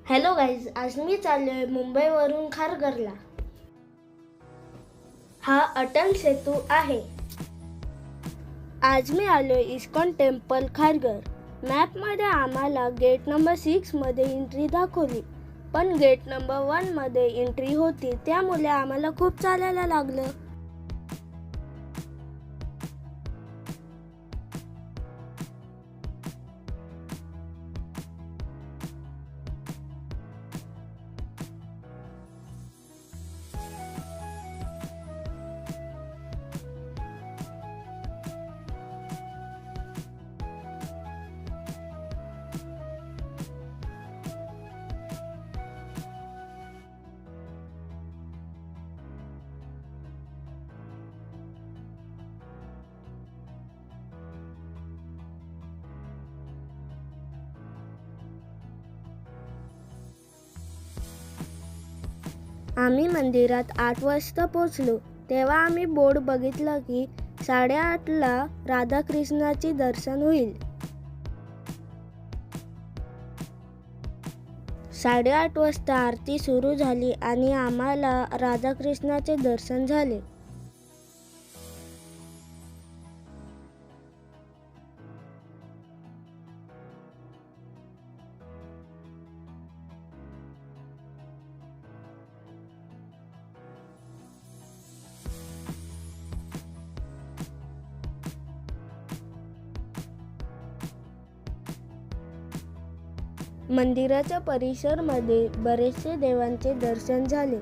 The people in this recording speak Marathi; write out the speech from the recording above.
हॅलो गाईज, आज मी चाललोय मुंबईवरून खारघरला. हा अटल सेतू आहे. आज मी आलोय इस्कॉन टेम्पल खारघर. मॅपमध्ये आम्हाला गेट नंबर 6 मध्ये एंट्री दाखवली, पण गेट नंबर 1 मध्ये एंट्री होती, त्यामुळे आम्हाला खूप चालायला लागलं. आम्ही मंदिरात 8 वाजता पोहोचलो. तेव्हा आम्ही बोर्ड बघितला की 8:30 ला राधाकृष्णाची दर्शन होईल. 8:30 वाजता आरती सुरू झाली आणि आम्हाला राधाकृष्णाचे दर्शन झाले. मंदिराच्या परिसरामध्ये बरेचसे देवांचे दर्शन झाले.